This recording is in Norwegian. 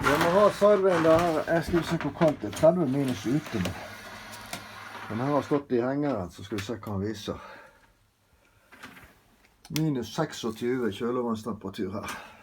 Jeg må ha sideveien der her. Jeg skal se hvor kaldt det er. 30 minus ute nå. Den her har stått i hengeren, så skal vi se hva han viser. Minus 26 kjølevannstemperatur her.